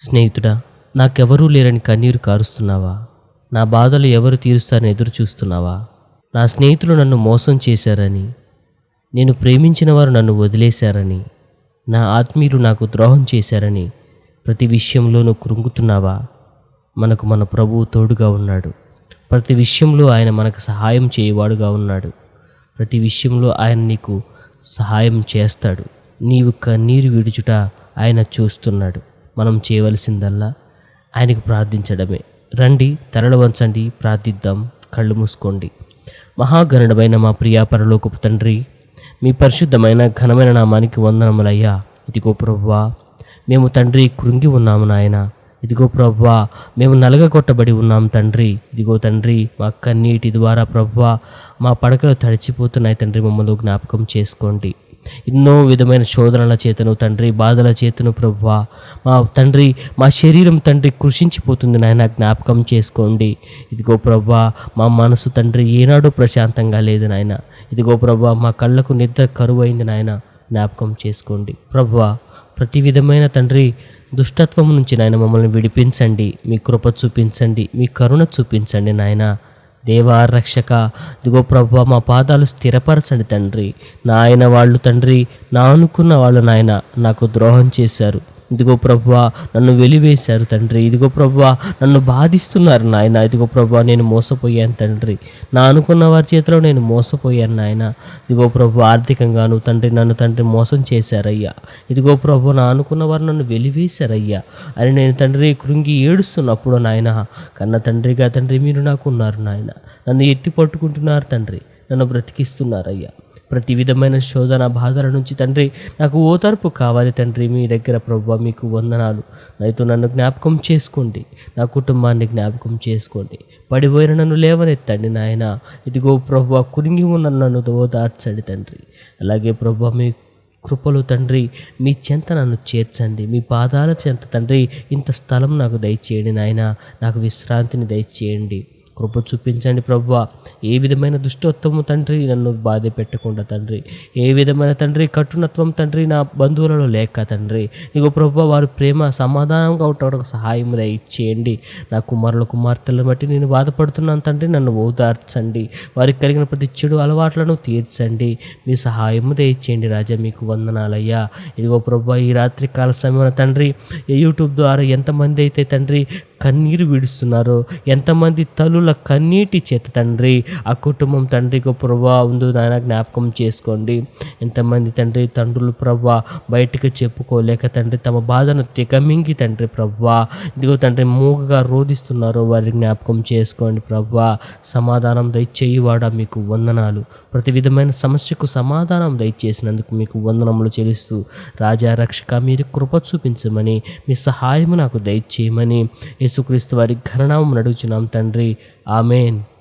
స్నేహితుడా, నాకెవరూ లేరని కన్నీరు కారుస్తున్నావా? నా బాధలు ఎవరు తీరుస్తారని ఎదురు చూస్తున్నావా? నా స్నేహితులు నన్ను మోసం చేశారని, నేను ప్రేమించిన వారు నన్ను వదిలేశారని, నా ఆత్మీయులు నాకు ద్రోహం చేశారని ప్రతి విషయంలోనూ కృంగుతున్నావా? మనకు మన ప్రభువు తోడుగా ఉన్నాడు. ప్రతి విషయంలో ఆయన మనకు సహాయం చేయవాడుగా ఉన్నాడు. ప్రతి విషయంలో ఆయన నీకు సహాయం చేస్తాడు. నీవు కన్నీరు విడుచుట ఆయన చూస్తున్నాడు. మనం చేయవలసిందల్లా ఆయనకు ప్రార్థించడమే. రండి, తరల వంచండి, ప్రార్థిద్దాం. కళ్ళు మూసుకోండి. మహాగణుడమైన మా ప్రియా పరలోకపు తండ్రి, మీ పరిశుద్ధమైన ఘనమైన నామానికి వందనములయ్యా. ఇదిగో ప్రభువా, మేము తండ్రి కృంగి ఉన్నాము నాయన. ఇదిగో ప్రభువా, మేము నలగగొట్టబడి ఉన్నాం తండ్రి. ఇదిగో తండ్రి, మా కన్నీటి ద్వారా ప్రభువా మా పడకలు తడిచిపోతున్నాయి తండ్రి. మమ్మల్ని జ్ఞాపకం చేసుకోండి. ఎన్నో విధమైన శోధనల చేతను తండ్రి, బాధల చేతను ప్రభువా మా తండ్రి, మా శరీరం తండ్రి కృషించిపోతుంది నాయన. జ్ఞాపకం చేసుకోండి. ఇదిగో ప్రభువా, మా మనసు తండ్రి ఏనాడు ప్రశాంతంగా లేదు నాయన. ఇదిగో ప్రభువా, మా కళ్ళకు నిద్ర కరువైంది నాయన. జ్ఞాపకం చేసుకోండి ప్రభువా. ప్రతి విధమైన తండ్రి దుష్టత్వం నుంచి నాయన మమ్మల్ని విడిపించండి. మీ కృప చూపించండి, మీ కరుణ చూపించండి నాయన. దేవా రక్షక, ఇదిగో ప్రభువా మా పాదాలు స్థిరపరచండి తండ్రి. నాయన వాళ్ళు తండ్రి, నా అనుకున్న వాళ్ళు నాయన నాకు ద్రోహం చేశారు. ఇదిగో ప్రభువా నన్ను వెలివేశారు తండ్రి. ఇదిగో ప్రభువా నన్ను బాధిస్తున్నారు నాయన. ఇదిగో ప్రభువా నేను మోసపోయాను తండ్రి. నా అనుకున్న వారి చేతిలో నేను మోసపోయాను నాయన. ఇదిగో ప్రభువా ఆర్థికంగాను తండ్రి నన్ను తండ్రి మోసం చేశారయ్యా. ఇదిగో ప్రభువా నా అనుకున్న వారు నన్ను వెలివేశారయ్యా అని నేను తండ్రి కృంగి ఏడుస్తున్నప్పుడు నాయన, కన్న తండ్రిగా తండ్రి మీరు నాకు ఉన్నారు నాయన. నన్ను ఎత్తి పట్టుకుంటున్నారు తండ్రి, నన్ను బ్రతికిస్తున్నారయ్యా. ప్రతి విధమైన శోధన బాధల నుంచి తండ్రి నాకు ఓదార్పు కావాలి తండ్రి. మీ దగ్గర ప్రభువా మీకు వందనాలు. అయితే నన్ను జ్ఞాపకం చేసుకోండి, నా కుటుంబాన్ని జ్ఞాపకం చేసుకోండి. పడిపోయిన నన్ను లేవనెత్తండి నాయన. ఇదిగో ప్రభువా కురింగి ఉన్న నన్ను ఓదార్చండి తండ్రి. అలాగే ప్రభువా మీ కృపలు తండ్రి మీ చెంత నన్ను చేర్చండి. మీ పాదాల చెంత తండ్రి ఇంత స్థలం నాకు దయచేయండి నాయన. నాకు విశ్రాంతిని దయచేయండి. కృప చూపించండి ప్రభువా. ఏ విధమైన దుష్టత్వము తండ్రి నన్ను బాధ పెట్టకుండా తండ్రి, ఏ విధమైన తండ్రి కఠినత్వం తండ్రి నా బంధువులలో లేక తండ్రి, ఇగో ప్రభువా వారి ప్రేమ సమాధానంగా ఉండడానికి సహాయం దయచేయండి. నా కుమారుల కుమార్తెలను బట్టి నేను బాధపడుతున్నాను తండ్రి, నన్ను ఓదార్చండి. వారికి కలిగిన ప్రతి చెడు అలవాట్లను తీర్చండి. మీ సహాయము దయచేయండి రాజా. మీకు వందనాలయ్యా. ఇదిగో ప్రభువా ఈ రాత్రి కాల సమయంలో తండ్రి యూట్యూబ్ ద్వారా ఎంతమంది అయితే తండ్రి కన్నీరు విడుస్తున్నారో, ఎంతమంది తల్లుల కన్నీటి చేత తండ్రి ఆ కుటుంబం తండ్రికి ప్రభువా ఉందో నాయన జ్ఞాపకం చేసుకోండి. ఎంతమంది తండ్రి తండ్రులు ప్రభువా బయటికి చెప్పుకోలేక తండ్రి తమ బాధను తెగమింగి తండ్రి ప్రభువా ఇదిగో తండ్రి మూగగా రోధిస్తున్నారో వారి జ్ఞాపకం చేసుకోండి ప్రభువా. సమాధానం దయచేయువాడా మీకు వందనాలు. ప్రతి విధమైన సమస్యకు సమాధానం దయచేసినందుకు మీకు వందనములు చెల్లిస్తూ రాజా రక్షక మీరు కృప చూపించమని, మీ సహాయము నాకు దయచేయమని యేసుక్రీస్తు వారి ఘననామమున అడుగుచున్నాం తండ్రి. ఆమేన్.